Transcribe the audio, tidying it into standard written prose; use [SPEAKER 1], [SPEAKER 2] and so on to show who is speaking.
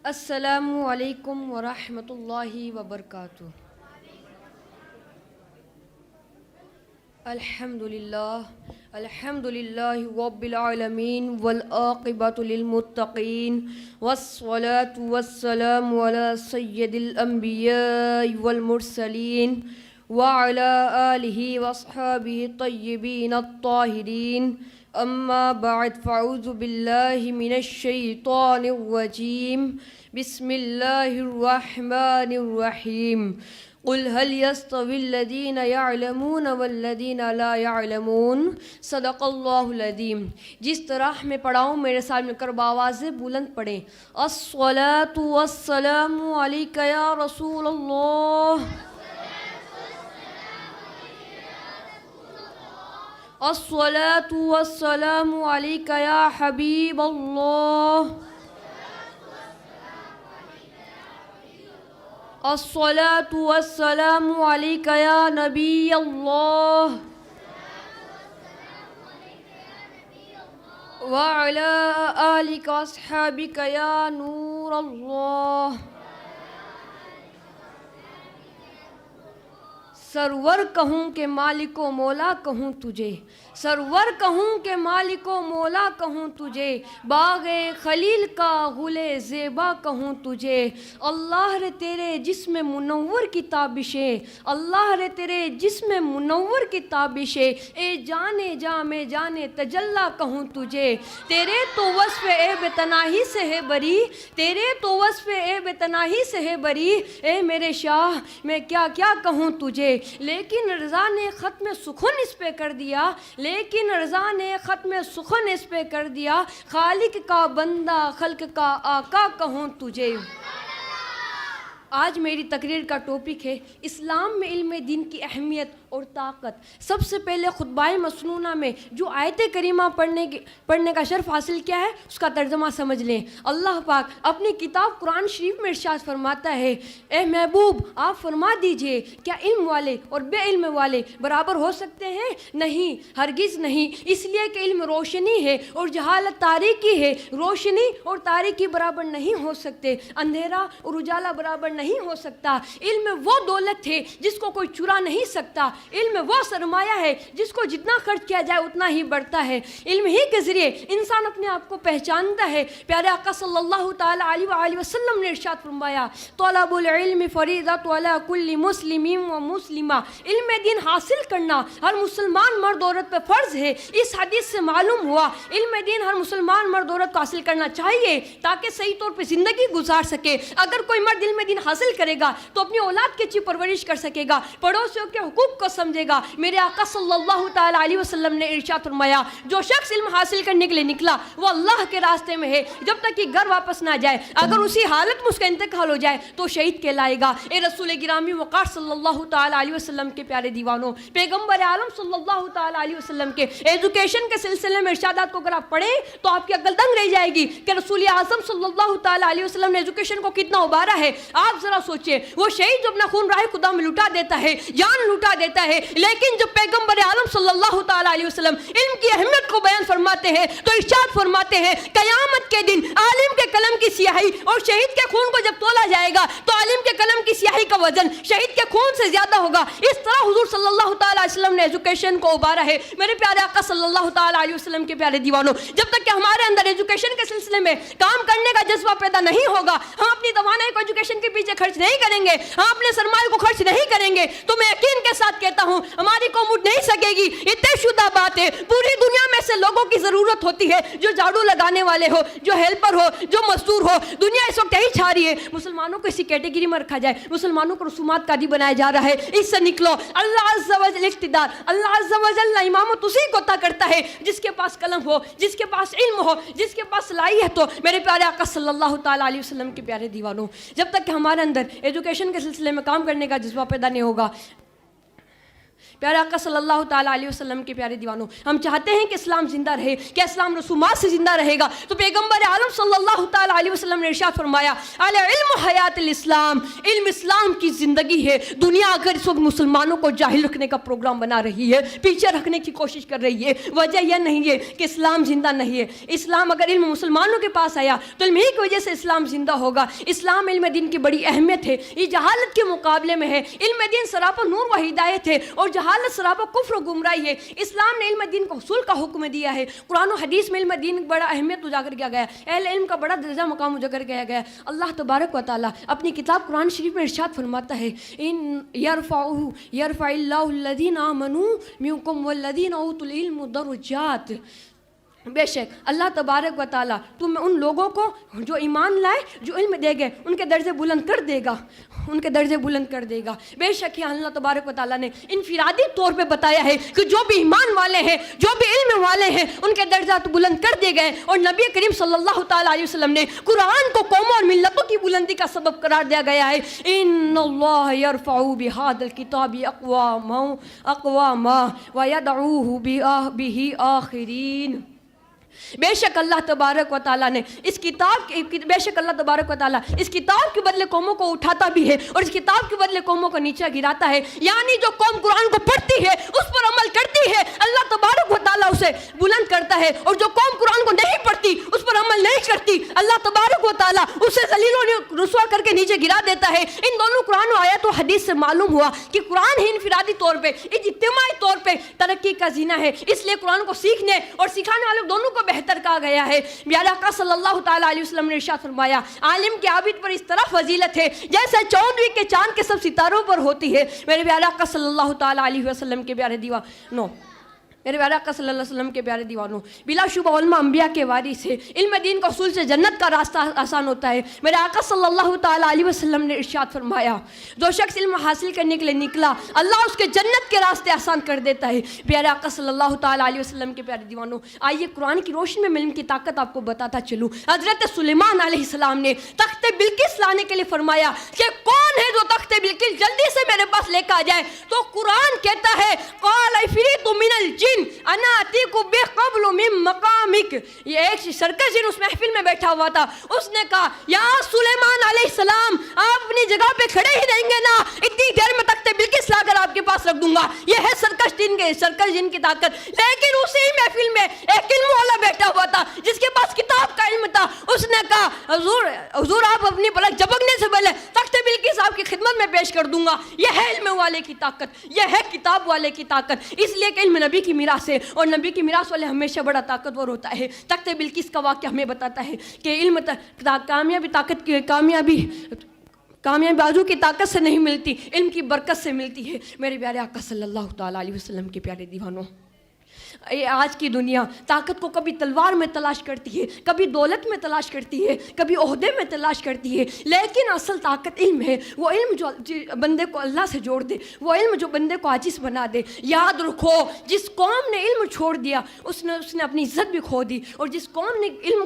[SPEAKER 1] السلام علیکم ورحمۃ اللہ وبرکاتہ۔ الحمد للہ رب العالمین والعاقبۃ للمتقین والصلاة والسلام علی سید الانبیاء والمرسلین وعلی آلہ واصحابہ الطیبین الطاہرین، اما بعد فاعوذ باللہ من الشیطان الرجیم، بسم اللہ الرحمن الرحیم۔ قل هل يستوي الذين يعلمون والذين لا يعلمون، صدق اللہ العظیم۔ جس طرح میں پڑھاؤں میرے ساتھ مل کر بآوازِ بلند پڑھیں۔ الصلاة والسلام علیک یا رسول اللہ، الصلاة والسلام علیک یا حبیب اللہ، الصلاة والسلام علیک یا نبی اللہ، وعلی آلک واصحابک یا نور اللہ۔ سرور کہوں کہ مالک و مولا کہوں تجھے، سرور کہوں کہ مالک و مولا کہوں تجھے، باغ خلیل کا گل زیبا کہوں تجھے۔ اللہ رے تیرے جسم منور کی تابشیں، اللہ رے تیرے جسم منور کی تابشیں، اے جانے جاں میں جانے تجلا کہوں تجھے۔ تیرے تو وصف اے بے تناہی سے ہے بری، تیرے تو وصف اے بے تناہی سے ہے بری، اے میرے شاہ میں کیا کیا کہوں تجھے۔ لیکن رضا نے ختم سخن اس پہ کر دیا، لیکن رضا نے ختم سخن اس پہ کر دیا، خالق کا بندہ خلق کا آقا کہوں تجھے۔ آج میری تقریر کا ٹاپک ہے اسلام میں علم دین کی اہمیت اور طاقت۔ سب سے پہلے خطبہ مسنونہ میں جو آیت کریمہ پڑھنے کا شرف حاصل کیا ہے اس کا ترجمہ سمجھ لیں۔ اللہ پاک اپنی کتاب قرآن شریف میں ارشاد فرماتا ہے، اے محبوب آپ فرما دیجئے کیا علم والے اور بے علم والے برابر ہو سکتے ہیں؟ نہیں، ہرگز نہیں، اس لیے کہ علم روشنی ہے اور جہالت تاریکی ہے، روشنی اور تاریکی برابر نہیں ہو سکتے، اندھیرا اور اجالا برابر نہیں ہو سکتا۔ علم وہ دولت ہے جس کو کوئی چرا نہیں سکتا، علم وہ سرمایہ ہے جس کو جتنا خرچ کیا جائے اتنا ہی بڑھتا ہے، علم ہی کے ذریعے انسان اپنے آپ کو پہچانتا ہے۔ پیارے آقا صلی اللہ تعالی علیہ وآلہ وسلم نے ارشاد فرمایا، طلب العلم فریضۃ علی کل مسلم و مسلمہ، علم دین حاصل کرنا ہر مسلمان مرد عورت پہ فرض ہے۔ اس حدیث سے معلوم ہوا علم دین ہر مسلمان مرد عورت کو حاصل کرنا چاہیے تاکہ صحیح طور پہ زندگی گزار سکے۔ اگر کوئی مرد علم دین حاصل کرے گا تو اپنی اولاد کی اچھی پرورش کر سکے گا، پڑوسیوں کے حقوق کو سمجھے گا۔ میرے آقا صلی اللہ تعالی علیہ وسلم نے ارشاد فرمایا، جو شخص علم حاصل کرنے کے لیے نکلا وہ اللہ کے راستے میں ہے جب تک کہ گھر واپس نہ جائے، اگر اسی حالت میں اس کا انتقال ہو جائے تو شہید کہلائے گا۔ اے رسول گرامی وقار صلی اللہ تعالی علیہ وسلم کے پیارے دیوانوں، پیغمبر عالم صلی اللہ تعالی علیہ وسلم کے ایجوکیشن کے سلسلے میں ارشادات کو اگر آپ پڑھیں تو آپ کی عقل دنگ رہ جائے گی کہ رسول اعظم صلی اللہ تعالی علیہ وسلم نے ایجوکیشن کو کتنا ابھارا ہے۔ آپ ذرا سوچئے، وہ شہید جو اپنا خون راہ خدا میں لٹا دیتا ہے، جان لٹا دیتا ہے، لیکن جب پیغمبر عالم صلی اللہ تعالی علیہ وسلم علم کی اہمیت کو بیان فرماتے ہیں تو ارشاد فرماتے ہیں، قیامت کے دن عالم کے قلم کی سیاہی اور شہید کے خون کو جب تولا جائے گا تو عالم کے قلم کی سیاہی کا وزن شہید کے خون سے زیادہ ہوگا۔ اس طرح حضور صلی اللہ تعالی علیہ وسلم نے ایجوکیشن کو ابھارا ہے۔ میرے پیارے آقا صلی اللہ تعالی علیہ وسلم کے پیارے دیوانوں، جب تک کہ ہمارے اندر ایجوکیشن کے سلسلے میں کام کرنے کا جذبہ پیدا نہیں ہوگا، ہم اپنی توانائی کو ایجوکیشن کے پیچھے خرچ نہیں کریں گے، ہم اپنے سرمایہ کو خرچ نہیں کریں گے، تو میں یقین کے ساتھ کہتا ہوں ہماری قوم اٹھ نہیں سکے گی۔ یہ طے شدہ بات ہے، پوری دنیا میں سے لوگوں کی ضرورت ہوتی ہے جو جھاڑو لگانے والے ہو، جو ہیلپر ہو، جو مزدور ہو۔ دنیا اس وقت یہی چاہ رہی ہے مسلمانوں کو اسی کیٹیگری میں رکھا جائے، مسلمانوں کو رسومات قاضی بنایا جا رہا ہے۔ اس سے نکلو۔ اللہ عز و جل اقتدار، اللہ عز و جل امامت اسی کو عطا کرتا ہے جس کے پاس قلم ہو، جس کے پاس علم ہو، جس کے پاس صلاحیت ہو۔ میرے پیارے آقا صلی اللہ تعالی علیہ وسلم کے پیارے دیوانوں، جب تک کہ ہمارے اندر ایجوکیشن کے سلسلے میں کام کرنے کا جذبہ پیدا نہیں ہوگا، پیارے آقا صلی اللہ تعالیٰ علیہ وسلم کے پیارے دیوانوں، ہم چاہتے ہیں کہ اسلام زندہ رہے، کہ اسلام رسومات سے زندہ رہے گا، تو پیغمبر عالم صلی اللہ تعالیٰ علیہ وسلم نے ارشاد فرمایا العلم حیات الاسلام، علم اسلام کی زندگی ہے۔ دنیا اگر اس وقت مسلمانوں کو جاہل رکھنے کا پروگرام بنا رہی ہے، پیچھے رکھنے کی کوشش کر رہی ہے، وجہ یہ نہیں ہے کہ اسلام زندہ نہیں ہے۔ اسلام اگر علم مسلمانوں کے پاس آیا تو علم ہی کی وجہ سے اسلام زندہ ہوگا۔ اسلام علم دین کی بڑی اہمیت ہے، یہ جہالت کے مقابلے میں ہے۔ علم دین سراپا نور و ہدایت ہے اور جہالت سراپا کفر و گمراہی ہے۔ اسلام نے علم دین کو حصول کا حکم دیا ہے۔ قرآن و حدیث میں علم دین کی بڑا اہمیت اجاگر کیا گیا ہے، اہل علم کا بڑا درجہ مقام اجاگر کیا گیا ہے۔ اللہ تبارک و تعالیٰ اپنی کتاب قرآن شریف میں ارشاد فرماتا ہے ان یرفع اللہ الذین آمنوا منکم والذین اوتوا العلم درجات، بے شک اللہ تبارک و تعالیٰ تم ان لوگوں کو جو ایمان لائے، جو علم دے گئے، ان کے درجے بلند کر دے گا، ان کے درجے بلند کر دے گا۔ بے شک اللہ تبارک و تعالیٰ نے انفرادی طور پہ بتایا ہے کہ جو بھی ایمان والے ہیں، جو بھی علم والے ہیں، ان کے درجات بلند کر دیے گئے۔ اور نبی کریم صلی اللہ تعالیٰ علیہ وسلم نے قرآن کو قوموں اور ملتوں کی بلندی کا سبب قرار دیا گیا ہے۔ ان اللہ یرفع بہذا الکتاب اقواما ویدعوہ بہ آخرین۔ بے شک اللہ تبارک و تعالیٰ نے اس کتاب کے بے شک اللہ تبارک و تعالیٰ اس کتاب کے بدلے قوموں کو اٹھاتا بھی ہے اور اس کتاب کے بدلے قوموں کو نیچے گراتا ہے۔ یعنی جو قوم قرآن کو پڑھتی ہے، اس پر عمل کرتی ہے، اللہ تبارک و تعالیٰ اسے بلند کرتا ہے، اور جو قوم قرآن کو نہیں پڑھتی، اس پر عمل نہیں کرتی، اللہ تبارک و تعالیٰ اسے ذلیل و رسوا کر کے نیچے گرا دیتا ہے۔ ان دونوں قرآن و آیات و حدیث سے معلوم ہوا کہ قرآن ہی انفرادی طور پہ، اجتماعی طور پہ ترقی کا زینہ ہے۔ اس لیے قرآن کو سیکھنے اور سکھانے والے دونوں کو بہتر کہا گیا ہے۔ پیارے آقا صلی اللہ تعالیٰ علیہ وسلم نے ارشاد فرمایا عالم کے عابد پر اس طرح فضیلت ہے جیسے چودھویں کے چاند کے سب ستاروں پر ہوتی ہے۔ میرے پیارے آقا صلی اللہ تعالیٰ علیہ وسلم کے پیارے دیوانوں، میرے پیارے آقا صلی اللہ علیہ وسلم کے پیارے دیوانوں، بلا شبہ علماء انبیاء کے وارث ہے۔ علم دین کا حصول سے جنت کا راستہ آسان ہوتا ہے۔ میرے آقا صلی اللہ تعالیٰ علیہ وسلم نے ارشاد فرمایا جو شخص علم حاصل کرنے کے لیے نکلا، اللہ اس کے جنت کے راستے آسان کر دیتا ہے۔ پیارے آقا صلی اللہ تعالیٰ علیہ وسلم کے پیارے دیوانوں، آئیے قرآن کی روشنی میں علم کی طاقت آپ کو بتاتا چلوں۔ حضرت سلیمان علیہ السلام نے تخت بلقیس لانے کے لیے فرمایا کہ کون ہے جو تخت بلقیس جلدی سے میرے پاس لے کے آ جائے، تو قرآن کہتا ہے قال عفریت من الجن انا اتیکو بقبل من مقامک۔ یہ ایک سرکش جن اس محفل میں بیٹھا ہوا تھا، اس نے کہا یا سلیمان علیہ السلام آپ اپنی جگہ پہ کھڑے ہی رہیں گے نا، اتنی دیر میں تخت بلقیس لا کر آپ کے پاس رکھ دوں گا۔ یہ ہے سرکش جن کی طاقت۔ لیکن اسی محفل میں ایک علم والا بیٹھا ہوا تھا جس کے پاس کتاب کا علم تھا، اس نے کہا حضور آپ اپنی پلک جھپکنے سے پہلے تخت بلقیس آپ کی خدمت میں پیش کر دوں گا۔ یہ ہے علم والے کی طاقت، یہ ہے کتاب والے کی طاقت۔ اس لیے کہ علم نبی کی میراث ہے اور نبی کی میراث والے ہمیشہ بڑا طاقتور ہوتا ہے۔ تخت بلقیس کا واقعہ ہمیں بتاتا ہے کہ علم کامیابی بازو کی طاقت سے نہیں ملتی، علم کی برکت سے ملتی ہے۔ میرے پیارے آقا صلی اللہ تعالیٰ علیہ وسلم کے پیارے دیوانوں، آج کی دنیا طاقت کو کبھی تلوار میں تلاش کرتی ہے، کبھی دولت میں تلاش کرتی ہے، کبھی عہدے میں تلاش کرتی ہے، لیکن اصل طاقت علم ہے۔ وہ علم جو بندے کو اللہ سے جوڑ دے، وہ علم جو بندے کو عاجز بنا دے۔ یاد رکھو جس قوم نے علم چھوڑ دیا اس نے اپنی عزت بھی کھو دی، اور جس قوم نے علم کو